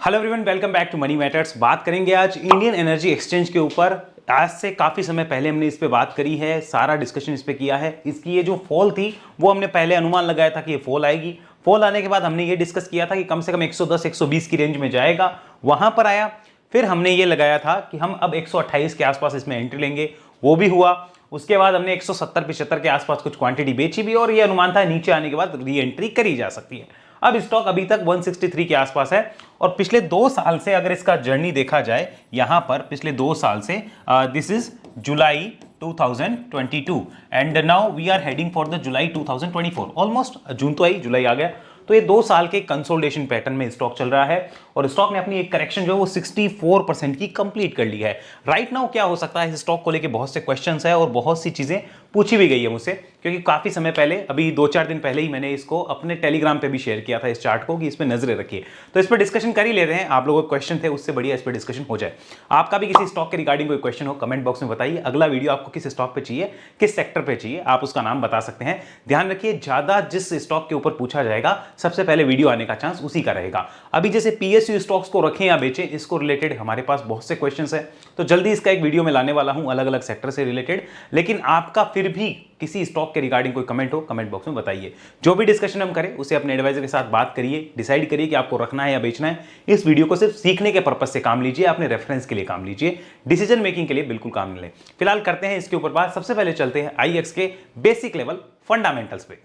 Hello everyone, welcome back to money matters. बात करेंगे आज इंडियन एनर्जी एक्सचेंज के ऊपर। आज से काफ़ी समय पहले हमने इस पे बात करी है, सारा डिस्कशन इस पे किया है। इसकी ये जो फॉल थी वो हमने पहले अनुमान लगाया था कि ये फॉल आएगी। फॉल आने के बाद हमने ये डिस्कस किया था कि कम से कम 110-120 की रेंज में जाएगा, वहां पर आया। फिर हमने ये लगाया था कि हम अब 128 के आसपास इसमें एंट्री लेंगे, वो भी हुआ। उसके बाद हमने 170-75 के आसपास कुछ क्वांटिटी बेची भी और ये अनुमान था नीचे आने के बाद री एंट्री करी जा सकती है। अब स्टॉक अभी तक 163 के आसपास है और पिछले 2 साल से अगर इसका जर्नी देखा जाए, यहां पर पिछले 2 साल से this is July 2022 and now we are heading for the July 2024। Almost June तो आई, जुलाई आ गया। तो ये 2 साल के कंसोलिडेशन पैटर्न में स्टॉक चल रहा है और स्टॉक ने अपनी एक करेक्शन जो है वो 64% की कंप्लीट कर ली है। राइट नाउ क्या हो सकता है, इस स्टॉक को लेके बहुत से क्वेश्चंस है और बहुत सी चीजें पूछी भी गई है मुझसे, क्योंकि काफी समय पहले, अभी 2-4 दिन पहले ही मैंने इसको अपने टेलीग्राम पे भी शेयर किया था इस चार्ट को कि इस पे नजरें रखिए। तो इस पर डिस्कशन कर ही लेते हैं। आप लोगों के क्वेश्चन थे, उससे बढ़िया इस पर डिस्कशन हो जाए। आपका भी किसी स्टॉक के रिगार्डिंग कोई क्वेश्चन हो, कमेंट बॉक्स में बताइए। अगला वीडियो आपको किस स्टॉक पे चाहिए, किस सेक्टर पे चाहिए, आप उसका नाम बता सकते हैं। ध्यान रखिए, ज्यादा जिस स्टॉक के ऊपर पूछा जाएगा सबसे पहले वीडियो आने का चांस उसी का रहेगा। अभी जैसे पीएसयू स्टॉक्स को रखें या बेचें, इसको रिलेटेड हमारे पास बहुत से क्वेश्चंस हैं, तो जल्दी इसका एक वीडियो में लाने वाला हूं अलग अलग सेक्टर से रिलेटेड। लेकिन आपका फिर भी किसी स्टॉक के रिगार्डिंग कोई कमेंट हो, कमेंट बॉक्स में बताइए। जो भी डिस्कशन हम करें उसे अपने एडवाइजर के साथ बात करिए, डिसाइड करिए कि आपको रखना है या बेचना है। इस वीडियो को सिर्फ सीखने के पर्पज से काम लीजिए, अपने रेफरेंस के लिए काम लीजिए, डिसीजन मेकिंग के लिए बिल्कुल काम नहीं ले। फिलहाल करते हैं इसके ऊपर बात। सबसे पहले चलते हैं आईएक्स के बेसिक लेवल फंडामेंटल्स पे।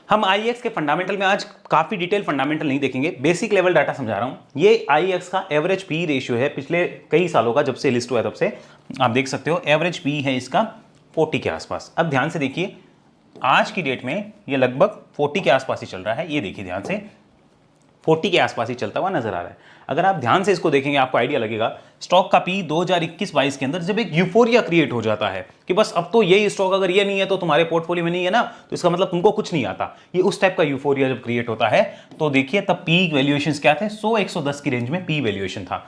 हम आईएक्स के फंडामेंटल में आज काफी डिटेल फंडामेंटल नहीं देखेंगे, बेसिक लेवल डाटा समझा रहा हूं। ये आईएक्स का एवरेज पी रेशियो है पिछले कई सालों का, जब से लिस्ट हुआ तब से आप देख सकते हो। एवरेज पी है इसका 40 के आसपास। अब ध्यान से देखिए, आज की डेट में ये लगभग 40 के आसपास ही चल रहा है। ये देखिए ध्यान से, 40 के आसपास ही चलता हुआ नजर आ रहा है। अगर आप ध्यान से इसको देखेंगे आपको आइडिया लगेगा। स्टॉक का पी 2021-22 के अंदर जब एक यूफोरिया क्रिएट हो जाता है कि बस अब तो यही स्टॉक अगर ये नहीं है तो तुम्हारे पोर्टफोलियो में नहीं है ना, तो इसका मतलब तुमको कुछ नहीं आता। ये उस टाइप का यूफोरिया जब क्रिएट होता है तो देखिए तब पी वैल्यूएशंस क्या थे, 100-110 की रेंज में पी वैल्यूएशन था।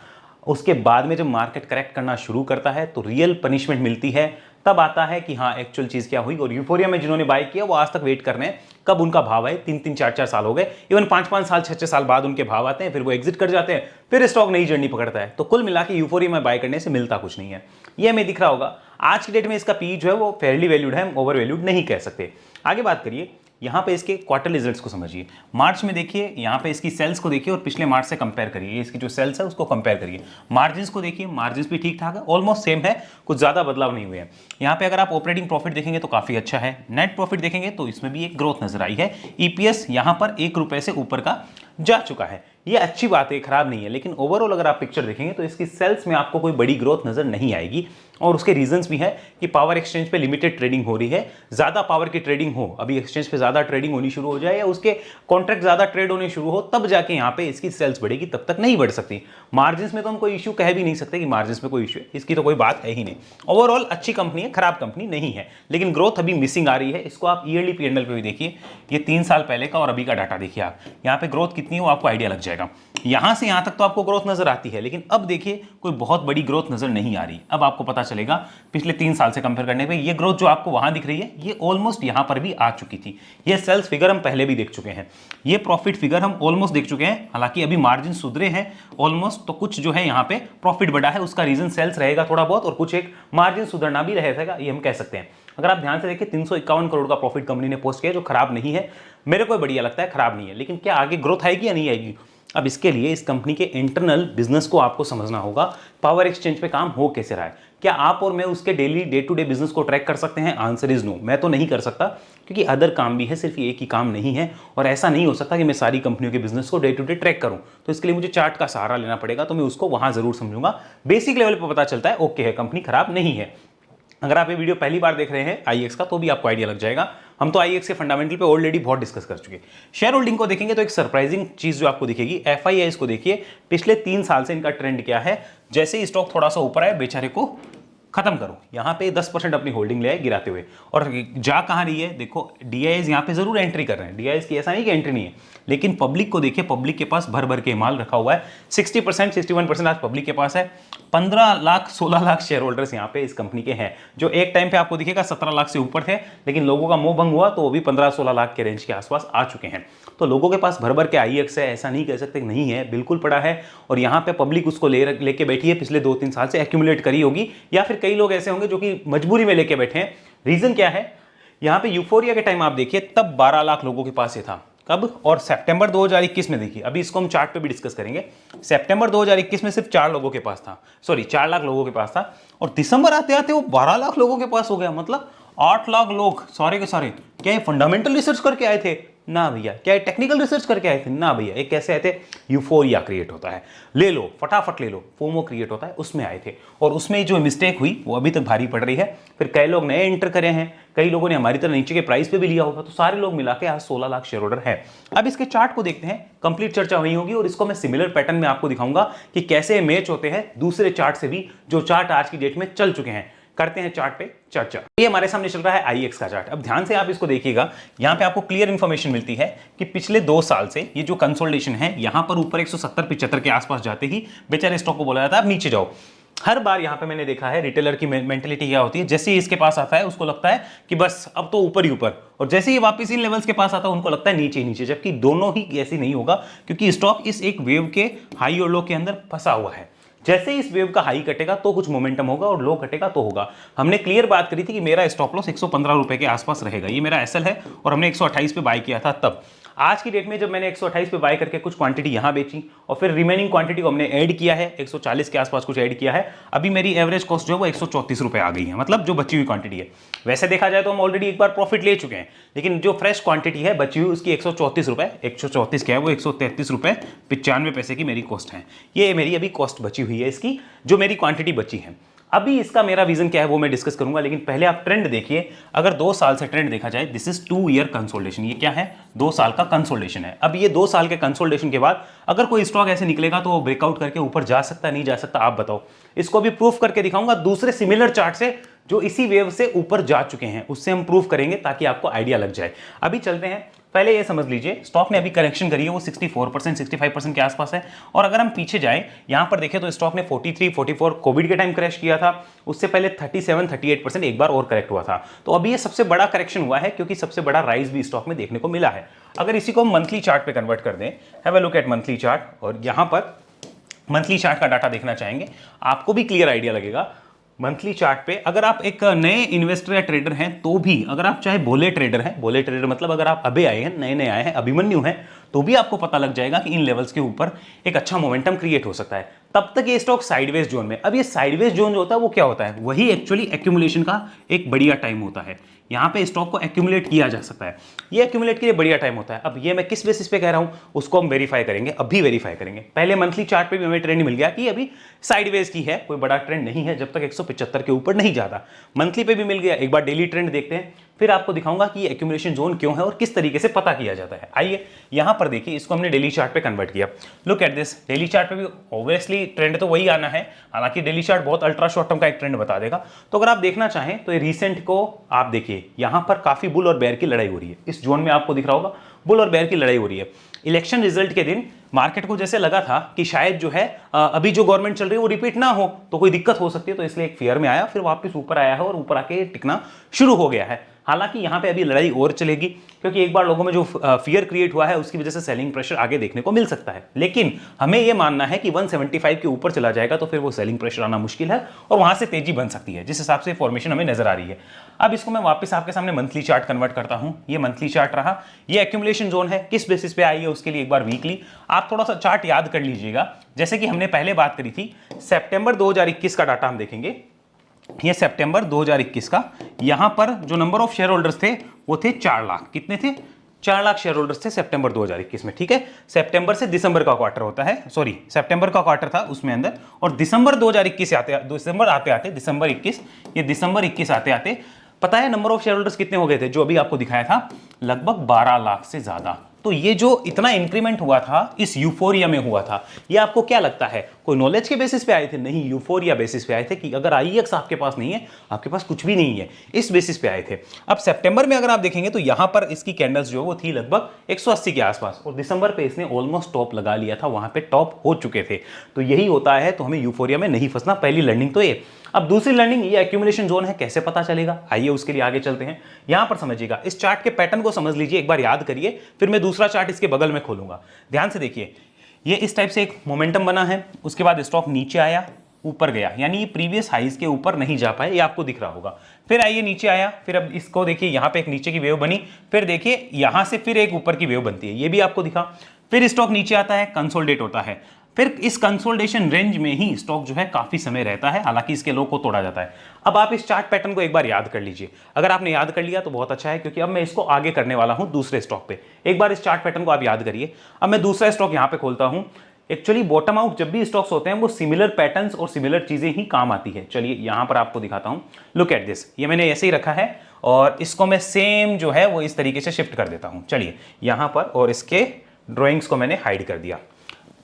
उसके बाद में जब मार्केट करेक्ट करना शुरू करता है तो रियल पनिशमेंट मिलती है, तब आता है कि हाँ एक्चुअल चीज क्या हुई। और यूफोरिया में जिन्होंने बाय किया वो आज तक वेट कर रहे हैं कब उनका भाव आए। 3-3, 4-4 साल हो गए, इवन 5-5 साल, 6-6 साल बाद उनके भाव आते हैं, फिर वो एग्जिट कर जाते हैं, फिर स्टॉक नई जर्नी पकड़ता है। तो कुल मिला के यूफोरिया में बाय करने से मिलता कुछ नहीं है। ये हमें दिख रहा होगा। आज की डेट में इसका पी जो है वो फेयरली वैल्यूड है, हम ओवर वैल्यूड नहीं कह सकते। आगे बात करिए, यहाँ पे इसके क्वार्टर रिजल्ट्स को समझिए। मार्च में देखिए, यहाँ पे इसकी सेल्स को देखिए और पिछले मार्च से कंपेयर करिए। इसकी जो सेल्स है उसको कंपेयर करिए। मार्जिन्स को देखिए, मार्जिन्स भी ठीक ठाक है, ऑलमोस्ट सेम है, कुछ ज्यादा बदलाव नहीं हुए हैं। यहाँ पे अगर आप ऑपरेटिंग प्रॉफिट देखेंगे तो काफी अच्छा है। नेट प्रॉफिट देखेंगे तो इसमें भी एक ग्रोथ नजर आई है। ईपीएस यहाँ पर 1 रुपए से ऊपर का जा चुका है। ये अच्छी बात है, खराब नहीं है। लेकिन ओवरऑल अगर आप पिक्चर देखेंगे तो इसकी सेल्स में आपको कोई बड़ी ग्रोथ नजर नहीं आएगी। और उसके रीजंस भी है कि पावर एक्सचेंज पे लिमिटेड ट्रेडिंग हो रही है। ज्यादा पावर की ट्रेडिंग हो, अभी एक्सचेंज पे ज्यादा ट्रेडिंग होनी शुरू हो जाए या उसके कॉन्ट्रैक्ट ज्यादा ट्रेड होने शुरू हो, तब जाके यहाँ पे इसकी सेल्स बढ़ेगी, तब तक नहीं बढ़ सकती। मार्जिन्स में तो हम कोई इश्यू कह भी नहीं सकते कि मार्जिन्स में कोई इश्यू है, इसकी तो कोई बात है ही नहीं। ओवरऑल अच्छी कंपनी है, खराब कंपनी नहीं है, लेकिन ग्रोथ अभी मिसिंग आ रही है। इसको आप ईयरली पीएनएल पे भी देखिए, ये 3 साल पहले का और अभी का डाटा देखिए आप, यहाँ पे ग्रोथ कितनी है वो आपको आइडिया लग जाएगा। यहां से यहां तक तो आपको ग्रोथ नजर आती है, लेकिन अब देखिए कोई बहुत बड़ी ग्रोथ नजर नहीं आ रही। अब आपको पता चलेगा पिछले 3 साल से कंपेयर करने पे ये ग्रोथ जो आपको वहां दिख रही है ये ऑलमोस्ट यहां पर भी आ चुकी थी। ये सेल्स फिगर हम पहले भी देख चुके हैं, ये प्रॉफिट फिगर हम ऑलमोस्ट देख चुके हैं। हालांकि अभी मार्जिन सुधरे हैं ऑलमोस्ट, तो कुछ जो है यहाँ पे प्रॉफिट बढ़ा है, उसका रीजन सेल्स रहेगा थोड़ा बहुत, और कुछ एक मार्जिन सुधरना भी रहेगा, ये हम कह सकते हैं। अगर आप ध्यान से देखिए 351 करोड़ का प्रॉफिट कंपनी ने पोस्ट किया, जो खराब नहीं है, मेरे को बढ़िया लगता है, खराब नहीं है। लेकिन क्या आगे ग्रोथ आएगी या नहीं आएगी? अब इसके लिए इस कंपनी के इंटरनल बिजनेस को आपको समझना होगा। पावर एक्सचेंज पे काम हो कैसे रहा है, क्या आप और मैं उसके daily day to day business को ट्रैक कर सकते हैं? आंसर इज नो, मैं तो नहीं कर सकता, क्योंकि अदर काम भी है, सिर्फ एक ही काम नहीं है। और ऐसा नहीं हो सकता कि मैं सारी कंपनियों के बिजनेस को डे टू डे ट्रैक करूं, तो इसके लिए मुझे चार्ट का सहारा लेना पड़ेगा, तो मैं उसको वहां जरूर समझूंगा। बेसिक लेवल पर पता चलता है ओके है, कंपनी खराब नहीं है। अगर आप ये वीडियो पहली बार देख रहे हैं आईएक्स का, तो भी आपको आइडिया लग जाएगा। हम तो आईएक्स के फंडामेंटल पे ऑलरेडी बहुत डिस्कस कर चुके हैं। शेयर होल्डिंग को देखेंगे तो एक सरप्राइजिंग चीज जो आपको दिखेगी, एफआईआईस को देखिए, पिछले 3 साल से इनका ट्रेंड क्या है। जैसे ही स्टॉक थोड़ा सा ऊपर आया, बेचारे को खत्म करो। यहाँ पे 10% अपनी होल्डिंग ले आए गिराते हुए, और जा कहाँ रही है देखो, डीआईएस यहाँ पे जरूर एंट्री कर रहे हैं, डीआईएस की ऐसा नहीं कि एंट्री नहीं है, लेकिन पब्लिक को देखिए, पब्लिक के पास भर भर के माल रखा हुआ है। 60% 61% आज पब्लिक के पास है। 15 लाख 16 लाख शेयर होल्डर्स यहाँ पे इस कंपनी के हैं, जो एक टाइम पे आपको दिखेगा 17 लाख से ऊपर थे, लेकिन लोगों का मोह भंग हुआ तो वो भी 15-16 लाख के रेंज के आसपास आ चुके हैं। तो लोगों के पास भर भर के आईएक्स है, ऐसा नहीं कह सकते नहीं है, बिल्कुल पड़ा है। और यहाँ पे पब्लिक उसको लेके बैठी है, पिछले 2-3 साल से एक्यूमुलेट करी होगी, या फिर कई लोग ऐसे होंगे जो कि मजबूरी में लेके बैठे हैं। रीजन क्या है, यहाँ पे यूफोरिया के टाइम आप देखिए तब 12 लाख लोगों के पास ये था, कब, और सितंबर 2021 में देखिए, अभी इसको हम चार्ट पे भी डिस्कस करेंगे। सितंबर 2021 में सिर्फ 4 लोगों के पास था, सॉरी 4 लाख लोगों के पास था, और दिसंबर आते आते वो 12 लाख लोगों के पास हो गया। मतलब 8 लाख लोग सारे के सारे, क्या ये फंडामेंटल रिसर्च करके आए थे? ना भैया। क्या ये टेक्निकल रिसर्च करके आए थे? ना भैया। ये कैसे आए थे? यूफोरिया क्रिएट होता है, ले लो फटाफट ले लो, फोमो क्रिएट होता है, उसमें आए थे। और उसमें जो मिस्टेक हुई वो अभी तक भारी पड़ रही है। फिर कई लोग नए एंटर करे हैं, कई लोगों ने हमारी तरह नीचे के प्राइस पे भी लिया होगा, तो सारे लोग मिला के आज 16 लाख शेयर होल्डर है। अब इसके चार्ट को देखते हैं, कंप्लीट चर्चा वही होगी, और इसको मैं सिमिलर पैटर्न में आपको दिखाऊंगा कि कैसे मैच होते हैं दूसरे चार्ट से भी, जो चार्ट आज की डेट में चल चुके हैं। करते हैं चार्ट पे चर्चा। ये हमारे सामने चल रहा है आईएक्स का चार्ट। अब ध्यान से आप इसको देखिएगा, यहां पे आपको क्लियर इंफॉर्मेशन मिलती है कि पिछले 2 साल से ये जो कंसोलिडेशन है, यहां पर ऊपर 170-75 के आसपास जाते ही बेचारे स्टॉक को बोला जाता है अब नीचे जाओ। हर बार यहां पे मैंने देखा है रिटेलर की मेंटेलिटी क्या होती है, जैसे ही इसके पास आता है उसको लगता है कि बस अब तो ऊपर ही ऊपर, और जैसे ही वापस इन लेवल्स के पास आता है उनको लगता है नीचे ही नीचे, जबकि दोनों ही ऐसी नहीं होगा, क्योंकि स्टॉक इस एक वेव के हाई और लो के अंदर फंसा हुआ है। जैसे ही इस वेव का हाई कटेगा तो कुछ मोमेंटम होगा, और लो कटेगा तो होगा। हमने क्लियर बात करी थी कि मेरा स्टॉप लॉस 115 रुपए के आसपास रहेगा, ये मेरा एसएल है, और हमने 128 पे बाय किया था तब। आज की डेट में जब मैंने 128 पे बाय करके कुछ क्वांटिटी यहां बेची, और फिर रिमेनिंग क्वांटिटी को हमने ऐड किया है, 140 के आसपास कुछ ऐड किया है, अभी मेरी एवरेज कॉस्ट जो है वो 134 रुपए आ गई है, मतलब जो बची हुई क्वांटिटी है। वैसे देखा जाए तो हम ऑलरेडी एक बार प्रॉफिट ले चुके हैं, लेकिन जो फ्रेश क्वांटिटी है बची हुई उसकी 134 रुपए, 134 क्या है वो 133 रुपए 95 पैसे की मेरी कॉस्ट है। ये मेरी अभी कॉस्ट बची हुई है इसकी, जो मेरी क्वांटिटी बची है। अभी इसका मेरा विजन क्या है वो मैं डिस्कस करूंगा, लेकिन पहले आप ट्रेंड देखिए। अगर 2 साल से ट्रेंड देखा जाए, दिस इज 2 ईयर कंसोलिडेशन। ये क्या है? 2 साल का कंसोलिडेशन है। अब ये 2 साल के कंसोलिडेशन के बाद अगर कोई स्टॉक ऐसे निकलेगा तो वो ब्रेकआउट करके ऊपर जा सकता है, नहीं जा सकता, आप बताओ। इसको भी प्रूफ करके दिखाऊंगा दूसरे सिमिलर चार्ट से जो इसी वेव से ऊपर जा चुके हैं, उससे हम प्रूफ करेंगे ताकि आपको आइडिया लग जाए। अभी चलते हैं, पहले ये समझ लीजिए स्टॉक ने अभी करेक्शन करी है, वो 64% 65% के आसपास है। और अगर हम पीछे जाएं, यहां पर देखें तो स्टॉक ने 43-44 कोविड के टाइम क्रैश किया था, उससे पहले 37-38% एक बार और करेक्ट हुआ था। तो अभी ये सबसे बड़ा करेक्शन हुआ है, क्योंकि सबसे बड़ा राइज भी स्टॉक में देखने को मिला है। अगर इसी को हम मंथली चार्ट पे कन्वर्ट कर दें, have a look at monthly chart, और यहां पर मंथली चार्ट का डाटा देखना चाहेंगे, आपको भी क्लियर आइडिया लगेगा। मंथली चार्ट पे अगर आप एक नए इन्वेस्टर या ट्रेडर हैं तो भी, अगर आप चाहे भोले ट्रेडर हैं, भोले ट्रेडर मतलब अगर आप अभी आए हैं, नए नए आए हैं, अभिमन्यु हैं, तो भी आपको पता लग जाएगा कि इन लेवल्स के ऊपर एक अच्छा मोमेंटम क्रिएट हो सकता है। तब तक ये स्टॉक साइडवेज जोन में। अब ये साइडवेज जोन जो होता है वो क्या होता है? वही एक्चुअली एक्यूमुलेशन का एक बढ़िया टाइम होता है। यहां पे स्टॉक को एक्यूमुलेट किया जा सकता है, ये एक्यूमुलेट के लिए बढ़िया टाइम होता है। अब ये मैं किस बेसिस पे कह रहा हूं उसको हम वेरीफाई करेंगे, अभी वेरीफाई करेंगे। पहले मंथली चार्ट पे भी हमें ट्रेंड मिल गया कि अभी साइडवेज की है, कोई बड़ा ट्रेंड नहीं है जब तक 175 के ऊपर नहीं जाता। मंथली पे भी मिल गया, एक बार डेली ट्रेंड देखते हैं, फिर आपको दिखाऊंगा कि ये एक्यूमुलेशन जोन क्यों है और किस तरीके से पता किया जाता है। आइए यहां पर देखिए, इसको हमने डेली चार्ट पे कन्वर्ट किया। Look at this, daily chart पे भी ऑब्वियसली ट्रेंड तो वही आना है, हालांकि डेली चार्ट बहुत अल्ट्रा शॉर्ट टर्म का एक ट्रेंड बता देगा। तो अगर आप देखना चाहें तो ये रिसेंट को आप देखिए, यहां पर काफी बुल और बेयर की लड़ाई हो रही है। इस जोन में आपको दिख रहा होगा बुल और बेयर की लड़ाई हो रही है। इलेक्शन रिजल्ट के दिन मार्केट को जैसे लगा था कि शायद जो है अभी जो गवर्नमेंट चल रही है वो रिपीट ना हो, तो कोई दिक्कत हो सकती है, तो इसलिए एक फियर में आया, फिर वापस ऊपर आया है और ऊपर आके टिकना शुरू हो गया है। हालांकि यहां पे अभी लड़ाई और चलेगी, क्योंकि एक बार लोगों में जो फियर क्रिएट हुआ है उसकी वजह से सेलिंग प्रेशर आगे देखने को मिल सकता है। लेकिन हमें यह मानना है कि 175 के ऊपर चला जाएगा तो फिर वो सेलिंग प्रेशर आना मुश्किल है और वहां से तेजी बन सकती है, जिस हिसाब से फॉर्मेशन हमें नजर आ रही है। अब इसको मैं वापस आपके सामने मंथली चार्ट कन्वर्ट करता हूं। ये मंथली चार्ट रहा, ये एक्यूमुलेशन जोन है, किस बेसिस पे आई है उसके लिए एक बार वीकली आप थोड़ा सा चार्ट याद कर लीजिएगा। जैसे कि हमने पहले बात करी थी, सितंबर 2021 का डाटा हम देखेंगे। ये सितंबर 2021 का, यहां पर जो नंबर ऑफ शेयर होल्डर्स थे वो थे 4 लाख। कितने थे? 4 लाख शेयर होल्डर्स थे सितंबर 2021 में। ठीक है, सितंबर से दिसंबर का क्वार्टर होता है, सॉरी सितंबर का क्वार्टर था उसमें अंदर, और दिसंबर 2021 आते आते दिसंबर 21, ये दिसंबर 21 आते आते पता है नंबर ऑफ शेयर होल्डर्स कितने हो गए थे? जो अभी आपको दिखाया था, लगभग 12 लाख से ज्यादा। तो ये जो इतना इंक्रीमेंट हुआ था इस यूफोरिया में हुआ था, ये आपको क्या लगता है कोई नॉलेज के बेसिस पे आए थे? नहीं, यूफोरिया बेसिस पे आए थे कि अगर आईएक्स आपके पास नहीं है, आपके पास कुछ भी नहीं है, इस बेसिस पे आए थे। अब सितंबर में अगर आप देखेंगे तो यहां पर इसकी कैंडल्स जो वो थी लगभग 180 के आसपास, और दिसंबर पे इसने ऑलमोस्ट टॉप लगा लिया था, वहां पे टॉप हो चुके थे। तो यही होता है, तो हमें यूफोरिया में नहीं फंसना, पहली लर्निंग तो ये। अब दूसरी लर्निंग, ये एक्यूमुलेशन जोन है, कैसे पता चलेगा? आइए उसके लिए आगे चलते हैं। यहां पर समझिएगा, इस चार्ट के पैटर्न को समझ लीजिए, एक बार याद करिए, फिर मैं दूसरा चार्ट इसके बगल में खोलूंगा। ध्यान से देखिए, ये इस टाइप से एक मोमेंटम बना है, उसके बाद स्टॉक नीचे आया, ऊपर गया, यानी ये प्रीवियस हाइज के ऊपर नहीं जा पाए, ये आपको दिख रहा होगा। फिर आइए नीचे आया, फिर अब इसको देखिए, यहां पे एक नीचे की वेव बनी, फिर देखिए यहां से फिर एक ऊपर की वेव बनती है, ये भी आपको दिखा। फिर स्टॉक नीचे आता है, कंसोलिडेट होता है, फिर इस कंसोलिडेशन रेंज में ही स्टॉक जो है काफी समय रहता है, हालांकि इसके लो को तोड़ा जाता है। अब आप इस चार्ट पैटर्न को एक बार याद कर लीजिए, अगर आपने याद कर लिया तो बहुत अच्छा है, क्योंकि अब मैं इसको आगे करने वाला हूं दूसरे स्टॉक पे। एक बार इस चार्ट पैटर्न को आप याद करिए। अब मैं दूसरा स्टॉक यहां पे खोलता हूं। एक्चुअली बॉटम आउट जब भी स्टॉक्स होते हैं वो सिमिलर पैटर्न्स और सिमिलर चीजें ही काम आती है। चलिए यहां पर आपको दिखाता हूं, लुक एट दिस, ये मैंने ऐसे ही रखा है और इसको मैं सेम जो है वो इस तरीके से शिफ्ट कर देता हूं। चलिए यहां पर, और इसके ड्रॉइंग्स को मैंने हाइड कर दिया।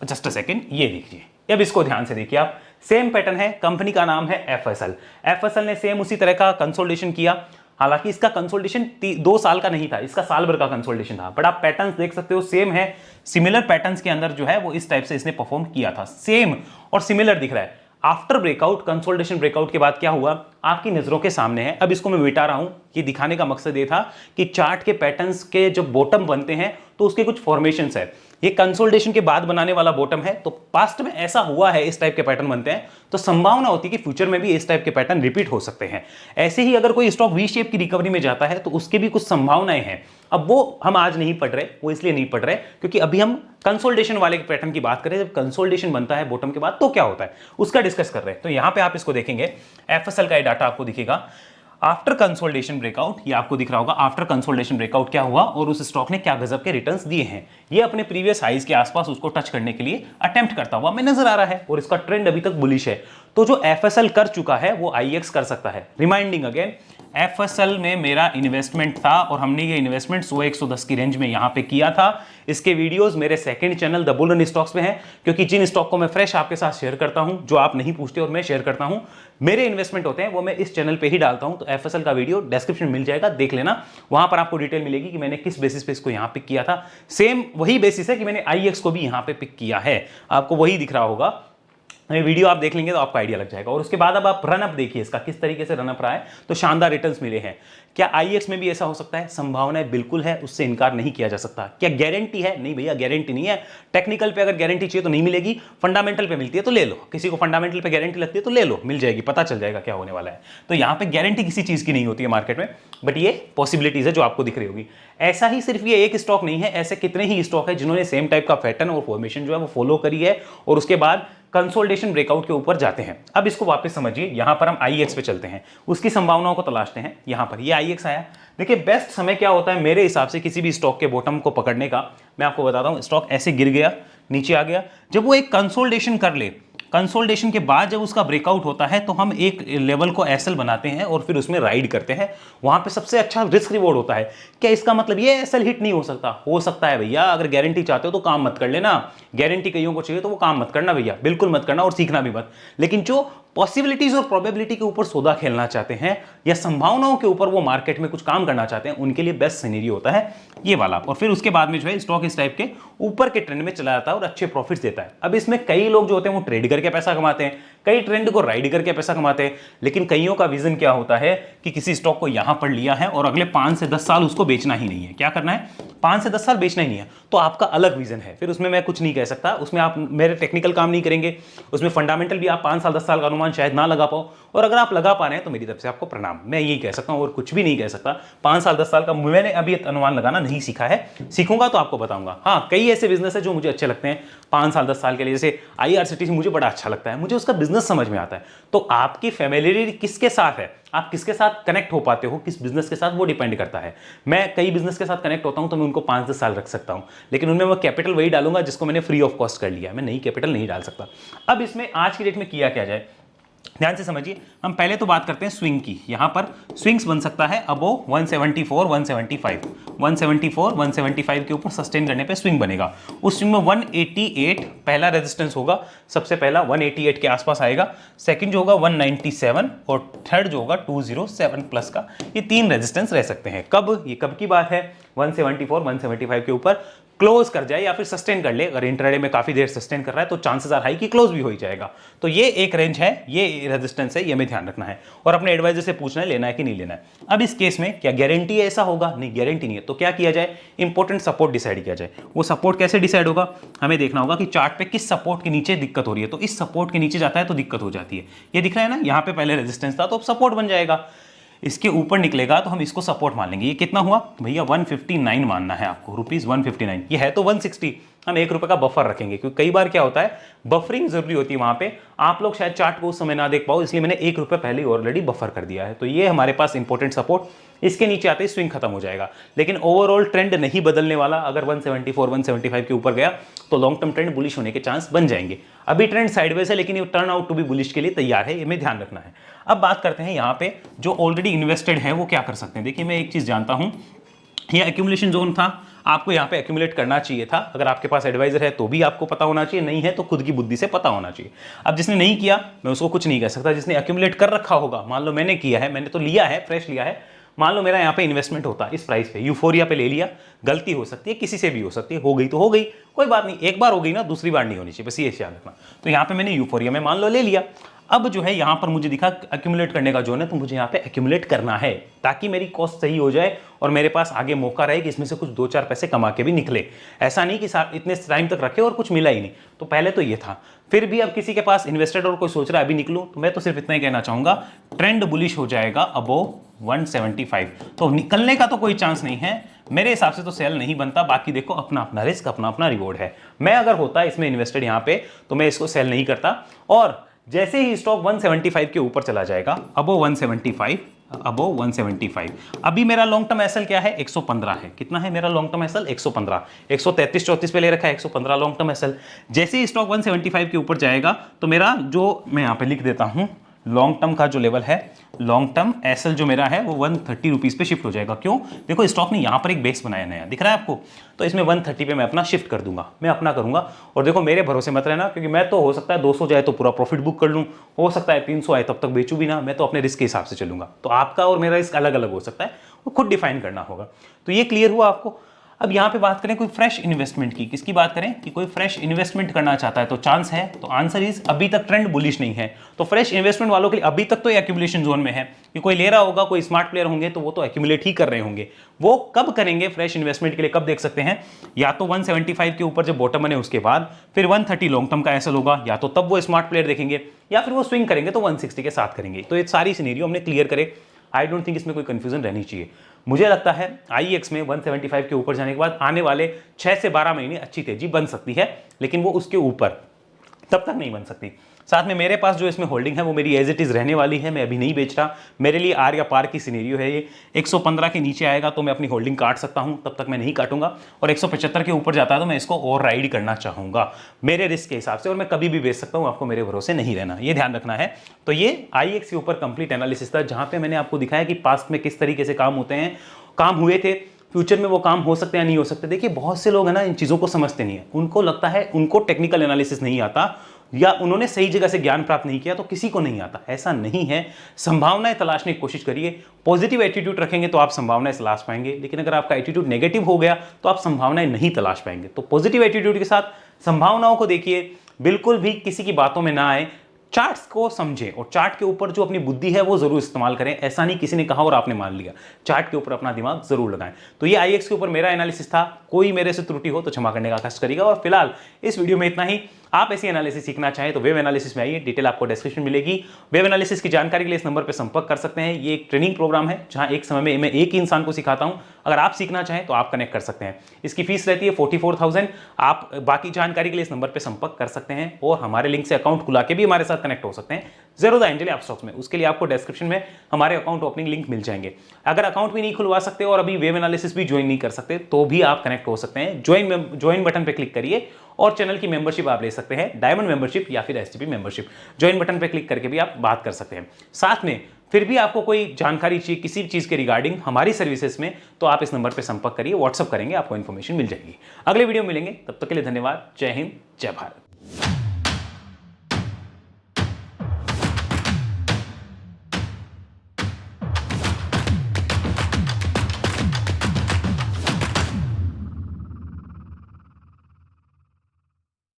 जस्ट अ सेकेंड, ये देखिए, अब इसको ध्यान से देखिए आप, सेम पैटर्न है, कंपनी का नाम है एफएसएल। एफएसएल ने सेम उसी तरह का कंसोलिडेशन किया, हालांकि इसका कंसोलिडेशन 2 साल का नहीं था, इसका साल भर का कंसोलिडेशन था, बट आप पैटर्न्स देख सकते हो सेम है। सिमिलर पैटर्न्स के अंदर जो है वो इस टाइप से इसने परफॉर्म किया था, सेम और सिमिलर दिख रहा है। आफ्टर ब्रेकआउट, कंसोलिडेशन ब्रेकआउट के बाद क्या हुआ आपकी नजरों के सामने है। अब इसको मैं मिटा रहा हूं, ये दिखाने का मकसद ये था कि चार्ट के पैटर्न्स के जब बॉटम बनते हैं तो उसके कुछ फॉर्मेशंस है, ये कंसोलिडेशन के बाद बनाने वाला बॉटम है, तो पास्ट में ऐसा हुआ है, इस टाइप के पैटर्न बनते हैं, तो संभावना होती है कि फ्यूचर में भी इस टाइप के पैटर्न रिपीट हो सकते हैं। ऐसे ही अगर कोई स्टॉक वी शेप की रिकवरी में जाता है तो उसके भी कुछ संभावनाएं हैं। अब वो हम आज नहीं पढ़ रहे, वो इसलिए नहीं पढ़ रहे क्योंकि अभी हम कंसोलिडेशन वाले पैटर्न की बात करें, जब कंसोलिडेशन बनता है बॉटम के बाद तो क्या होता है उसका डिस्कस कर रहे हैं। तो यहां पे आप इसको देखेंगे, एफएसएल का डाटा आपको दिखेगा आफ्टर कंसोलिडेशन ब्रेकआउट, ये आपको दिख रहा होगा आफ्टर कंसोलिडेशन ब्रेकआउट क्या हुआ और उस स्टॉक ने क्या गजब के रिटर्न्स दिए हैं। ये अपने प्रीवियस हाइज के आसपास उसको टच करने के लिए अटेम्प्ट करता हुआ हमें नजर आ रहा है और इसका ट्रेंड अभी तक बुलिश है। तो जो एफएसएल कर चुका है वो आईएक्स कर सकता है। रिमाइंडिंग अगेन, एफएसएल में मेरा इन्वेस्टमेंट था और हमने ये इन्वेस्टमेंट 100-110 की रेंज में यहां पे किया था। इसके वीडियोस मेरे second channel the bull run stocks में है, क्योंकि जिन स्टॉक को मैं फ्रेश आपके साथ शेयर करता हूं, जो आप नहीं पूछते और मैं शेयर करता हूं, मेरे इन्वेस्टमेंट होते हैं वो मैं इस चैनल पे ही डालता हूं। तो एफएसएल का वीडियो डिस्क्रिप्शन मिल जाएगा, देख लेना, वहां पर आपको डिटेल मिलेगी कि मैंने किस बेसिस पे इसको यहां पिक किया था। सेम वही बेसिस है कि मैंने आईएक्स को भी यहां पे पिक किया है, आपको वही दिख रहा होगा। ये वीडियो आप देख लेंगे तो आपको आइडिया लग जाएगा। और उसके बाद अब आप रनअप देखिए, इसका किस तरीके से रनअप रहा है, तो शानदार रिटर्न्स मिले हैं। क्या आईएक्स में भी ऐसा हो सकता है? संभावनाएं बिल्कुल है, उससे इनकार नहीं किया जा सकता। क्या गारंटी है? नहीं भैया, गारंटी नहीं है। टेक्निकल पे अगर गारंटी चाहिए तो नहीं मिलेगी, फंडामेंटल पे मिलती है तो ले लो। किसी को फंडामेंटल पे गारंटी लगती है तो ले लो, मिल जाएगी, पता चल जाएगा क्या होने वाला है। तो यहां पे गारंटी किसी चीज की नहीं होती है मार्केट में, बट ये पॉसिबिलिटीज है जो आपको दिख रही होगी। ऐसा ही सिर्फ ये एक स्टॉक नहीं है, ऐसे कितने ही स्टॉक है जिन्होंने सेम टाइप का पैटर्न और फॉर्मेशन जो है वो फॉलो करी है और उसके बाद कंसोलिडेशन ब्रेकआउट के ऊपर जाते हैं। अब इसको वापस समझिए, यहां पर हम आईएक्स पे चलते हैं, उसकी संभावनाओं को तलाशते हैं। यहां पर ये आईएक्स आया, देखिए बेस्ट समय क्या होता है मेरे हिसाब से किसी भी स्टॉक के बॉटम को पकड़ने का, मैं आपको बताता हूं। स्टॉक ऐसे गिर गया, नीचे आ गया, जब वो एक कंसोलिडेशन कर ले, कंसोलिडेशन के बाद जब उसका ब्रेकआउट होता है तो हम एक लेवल को एसएल बनाते हैं और फिर उसमें राइड करते हैं। वहां पे सबसे अच्छा रिस्क रिवॉर्ड होता है। क्या इसका मतलब ये एसएल हिट नहीं हो सकता है भैया। अगर गारंटी चाहते हो तो काम मत कर लेना, गारंटी कईयों को चाहिए तो वो काम मत करना भैया, बिल्कुल मत करना और सीखना भी मत। लेकिन जो पॉसिबिलिटीज और प्रोबेबिलिटी के ऊपर सौदा खेलना चाहते हैं या संभावनाओं के ऊपर वो मार्केट में कुछ काम करना चाहते हैं, उनके लिए बेस्ट सिनेरियो होता है ये वाला। और फिर उसके बाद में जो है स्टॉक इस टाइप के ऊपर के ट्रेंड में चला जाता है और अच्छे प्रॉफिट्स देता है। अब इसमें कई लोग जो होते हैं वो ट्रेड करके पैसा कमाते हैं, कई ट्रेंड को राइड करके पैसा कमाते हैं, लेकिन कईयों का विजन क्या होता है कि किसी स्टॉक को यहां पर लिया है और अगले 5 से 10 साल उसको बेचना ही नहीं है। क्या करना है? 5 से 10 साल बेचना ही नहीं है। तो आपका अलग विजन है, फिर उसमें मैं कुछ नहीं कह सकता, उसमें आप मेरे टेक्निकल काम नहीं करेंगे, उसमें फंडामेंटल भी आप 5 साल 10 साल का अनुमान शायद ना लगा पाओ, और अगर आप लगा पा रहे हैं तो मेरी तरफ से आपको प्रणाम, मैं यही कह सकता हूं और कुछ भी नहीं कह सकता। 5 साल 10 साल का मैंने अभी अनुमान लगाना नहीं सीखा है, सीखूंगा तो आपको बताऊंगा। हाँ, कई ऐसे बिजनेस है जो मुझे अच्छे लगते हैं 5 साल 10 साल के लिए, जैसे आईआरसीटीसी मुझे बड़ा अच्छा लगता है, मुझे उसका बिजनेस समझ में आता है। तो आपकी फैमिलियरिटी किसके साथ है, आप किसके साथ कनेक्ट हो पाते हो, किस बिजनेस के साथ, वो डिपेंड करता है। मैं कई बिजनेस के साथ कनेक्ट होता हूं तो मैं उनको 5-10 साल रख सकता हूं, लेकिन उनमें मैं कैपिटल वही डालूंगा जिसको मैंने फ्री ऑफ कॉस्ट कर लिया, मैं नई कैपिटल नहीं डाल सकता। अब इसमें आज की डेट में किया क्या जाए, ध्यान से समझिए, हम पहले तो बात करते हैं स्विंग की। यहां पर स्विंग्स बन सकता है अबो 174 175 174 175 के ऊपर सस्टेन करने पे स्विंग बनेगा। उस स्विंग में 188 पहला रेजिस्टेंस होगा, सबसे पहला 188 के आसपास आएगा, सेकंड जो होगा 197 और थर्ड जो होगा 207 प्लस का। ये तीन रेजिस्टेंस रह सकते हैं। कब, ये कब की बात है, 174 175 के ऊपर क्लोज कर जाए या फिर सस्टेन कर ले। अगर इंट्राडे में काफी देर सस्टेन कर रहा है तो चांसेस आर हाई कि क्लोज भी हो ही जाएगा। तो ये एक रेंज है, ये रेजिस्टेंस है, ये हमें ध्यान रखना है और अपने एडवाइजर से पूछना है लेना है कि नहीं लेना है। अब इस केस में क्या गारंटी ऐसा होगा? नहीं, गारंटी नहीं है। तो क्या किया जाए, इंपॉर्टेंट सपोर्ट डिसाइड किया जाए। वो सपोर्ट कैसे डिसाइड होगा, हमें देखना होगा कि चार्ट पे किस सपोर्ट के नीचे दिक्कत हो रही है। तो इस सपोर्ट के नीचे जाता है तो दिक्कत हो जाती है। ये दिख रहा है ना, यहाँ पे पहले रेजिस्टेंस था तो अब सपोर्ट बन जाएगा। इसके ऊपर निकलेगा तो हम इसको सपोर्ट मान लेंगे। ये कितना हुआ भैया, 159 मानना है आपको, ₹159। ये है तो 160, हम ₹1 का बफर रखेंगे क्योंकि कई बार क्या होता है, बफरिंग जरूरी होती है वहां पे। आप लोग शायद चार्ट को उस समय ना देख पाओ, इसलिए मैंने ₹1 पहले ऑलरेडी बफर कर दिया है। तो ये हमारे पास इंपॉर्टेंट सपोर्ट, इसके नीचे आते ही स्विंग खत्म हो जाएगा। लेकिन ओवरऑल ट्रेंड नहीं बदलने वाला। अगर 174 175 के ऊपर गया तो लॉन्ग टर्म ट्रेंड बुलिश होने के चांस बन जाएंगे। अभी ट्रेंड साइडवेज है लेकिन ये turn out to be bullish के लिए तैयार है, ये हमें ध्यान रखना है। अब बात करते हैं यहाँ पे जो ऑलरेडी इन्वेस्टेड है वो क्या कर सकते हैं। देखिए मैं एक चीज जानता हूं, ये एक्यूमुलेशन जोन था, आपको यहाँ पे एक्यूमुलेट करना चाहिए था। अगर आपके पास एडवाइजर है तो भी आपको पता होना चाहिए, नहीं है तो खुद की बुद्धि से पता होना चाहिए। अब जिसने नहीं किया मैं उसको कुछ नहीं कह सकता। जिसने एक्यूमुलेट कर रखा होगा, मान लो मैंने किया है, मैंने तो लिया है, फ्रेश लिया है, मान लो मेरा यहाँ पे इन्वेस्टमेंट होता इस प्राइस पे, यूफोरिया पे ले लिया, गलती हो सकती है, किसी से भी हो सकती है, हो गई तो हो गई, कोई बात नहीं, एक बार हो गई ना, दूसरी बार नहीं होनी चाहिए, बस ये याद रखना। तो यहाँ पे मैंने यूफोरिया में मान लो ले लिया। अब जो है यहाँ पर मुझे दिखा एक्यूमुलेट करने का जोन है, तो मुझे यहाँ पे एक्यूमुलेट करना है ताकि मेरी कॉस्ट सही हो जाए और मेरे पास आगे मौका रहे कि इसमें से कुछ 2-4 पैसे कमा के भी निकले। ऐसा नहीं कि इतने टाइम तक रखे और कुछ मिला ही नहीं। तो पहले तो ये था। फिर भी अब किसी के पास इन्वेस्टेड और कोई सोच रहा है अभी निकलूं, तो मैं तो सिर्फ इतना ही कहना चाहूंगा, ट्रेंड बुलिश हो जाएगा अबोव 175। तो निकलने का तो कोई चांस नहीं है मेरे हिसाब से, तो सेल नहीं बनता। बाकी देखो अपना अपना रिस्क, अपना अपना रिवॉर्ड है। मैं अगर होता इसमें इन्वेस्टेड यहाँ पे तो मैं इसको सेल नहीं करता। और जैसे ही स्टॉक 175 के ऊपर चला जाएगा, अबोव 175, अबोव 175, अभी मेरा लॉन्ग टर्म एसएल क्या है, 115 है। कितना है मेरा लॉन्ग टर्म एसएल, 115। 133-34 पे ले रखा है, 115 लॉन्ग टर्म एसएल। जैसे ही स्टॉक 175 के ऊपर जाएगा तो मेरा जो, मैं यहाँ पे लिख देता हूँ, लॉन्ग टर्म का जो लेवल है, लॉन्ग टर्म एसएल जो मेरा है वो 130 रुपीज पे शिफ्ट हो जाएगा। क्यों, देखो स्टॉक ने यहाँ पर एक बेस बनाया नया, दिख रहा है आपको, तो इसमें 130 पे मैं अपना शिफ्ट कर दूंगा, मैं अपना करूंगा। और देखो मेरे भरोसे मत रहना, क्योंकि मैं तो हो सकता है 200 जाए तो पूरा प्रॉफिट बुक कर लूँ, हो सकता है 300 आए तब तक बेचू भी ना, मैं तो अपने रिस्क के हिसाब से चलूंगा। तो आपका और मेरा रिस्क अलग अलग हो सकता है, वो खुद डिफाइन करना होगा। तो ये क्लियर हुआ आपको। अब यहाँ पे बात करें कोई फ्रेश इन्वेस्टमेंट की, किसकी बात करें कि कोई फ्रेश इन्वेस्टमेंट करना चाहता है तो चांस है, तो आंसर इज अभी तक ट्रेंड बुलिश नहीं है। तो फ्रेश इन्वेस्टमेंट वालों के लिए अभी तक तो एक्यूमुलेशन जोन में है कि कोई ले रहा होगा, कोई स्मार्ट प्लेयर होंगे तो वो तो एक्यूमुलेट ही कर रहे होंगे। वो कब करेंगे फ्रेश इन्वेस्टमेंट के लिए, कब देख सकते हैं, या तो 175 के ऊपर जब बॉटम बने उसके बाद, फिर 130 लॉन्ग टर्म का एसएल होगा, या तो तब वो स्मार्ट प्लेयर देखेंगे, या फिर वो स्विंग करेंगे तो 160 के साथ करेंगे। तो ये सारी सिनेरियो हमने क्लियर करे। आई डोंट थिंक इसमें कोई कंफ्यूजन रहनी चाहिए। मुझे लगता है आईएक्स में 175 के ऊपर जाने के बाद आने वाले 6 से 12 महीने अच्छी तेजी बन सकती है, लेकिन वो उसके ऊपर तब तक नहीं बन सकती। साथ में मेरे पास जो इसमें होल्डिंग है वो मेरी एज इट इज रहने वाली है, मैं अभी नहीं बेच रहा। मेरे लिए आर या पार की सिनेरियो है ये। 115 के नीचे आएगा तो मैं अपनी होल्डिंग काट सकता हूं, तब तक मैं नहीं काटूंगा। और 175 के ऊपर जाता है तो मैं इसको और राइड करना चाहूंगा मेरे रिस्क के हिसाब से, और मैं कभी भी बेच सकता हूं, आपको मेरे भरोसे नहीं रहना, ये ध्यान रखना है। तो ये आईएक्स के ऊपर कंप्लीट एनालिसिस था, जहां पे मैंने आपको दिखाया कि पास्ट में किस तरीके से काम होते हैं, काम हुए थे, फ्यूचर में वो काम हो सकते हैं या नहीं हो सकते। देखिए बहुत से लोग है ना इन चीज़ों को समझते नहीं है, उनको लगता है उनको टेक्निकल एनालिसिस नहीं आता या उन्होंने सही जगह से ज्ञान प्राप्त नहीं किया तो किसी को नहीं आता। ऐसा नहीं है, संभावनाएं तलाशने की कोशिश करिए। पॉजिटिव एटीट्यूड रखेंगे तो आप संभावनाएं तलाश पाएंगे, लेकिन अगर आपका एटीट्यूड नेगेटिव हो गया तो आप संभावनाएं नहीं तलाश पाएंगे। तो पॉजिटिव एटीट्यूड के साथ संभावनाओं को देखिए, बिल्कुल भी किसी की बातों में ना आए, चार्ट्स को समझें और चार्ट के ऊपर जो अपनी बुद्धि है वो जरूर इस्तेमाल करें। ऐसा नहीं किसी ने कहा और आपने मान लिया, चार्ट के ऊपर अपना दिमाग जरूर लगाएं। तो ये आईएक्स के ऊपर मेरा एनालिसिस था, कोई मेरे से त्रुटि हो तो क्षमा करने का कष्ट करिएगा। और फिलहाल इस वीडियो में इतना ही। आप ऐसी एनालिसिस सीखना चाहें तो वेब एनालिसिस में आइए, डिटेल आपको डिस्क्रिप्शन मिलेगी। वेब एनालिसिस की जानकारी के लिए इस नंबर पर संपर्क कर सकते हैं। ये एक ट्रेनिंग प्रोग्राम है जहां एक समय में मैं एक ही इंसान को सिखाता हूं। अगर आप सीखना चाहें तो आप कनेक्ट कर सकते हैं। इसकी फीस रहती है 44,000। आप बाकी जानकारी के लिए इस नंबर पर संपर्क कर सकते हैं और हमारे लिंक से अकाउंट खुला के भी हमारे साथ कनेक्ट हो सकते हैं ज़ेरोधा एंजल अपस्टॉक्स में। उसके लिए आपको डिस्क्रिप्शन में हमारे अकाउंट ओपनिंग लिंक मिल जाएंगे। अगर अकाउंट भी नहीं खुलवा सकते और अभी वेब एनालिसिस भी ज्वाइन नहीं कर सकते तो भी आप कनेक्ट हो सकते हैं। ज्वाइन बटन पर क्लिक करिए और चैनल की मेंबरशिप आप ले सकते हैं, डायमंड मेंबरशिप या फिर एसटीपी मेंबरशिप। ज्वाइन बटन पर क्लिक करके भी आप बात कर सकते हैं। साथ में फिर भी आपको कोई जानकारी चाहिए किसी भी चीज़ के रिगार्डिंग हमारी सर्विसेज में, तो आप इस नंबर पर संपर्क करिए, व्हाट्सअप करेंगे, आपको इन्फॉर्मेशन मिल जाएगी। अगले वीडियो मिलेंगे, तब तक के लिए धन्यवाद। जय हिंद, जय भारत।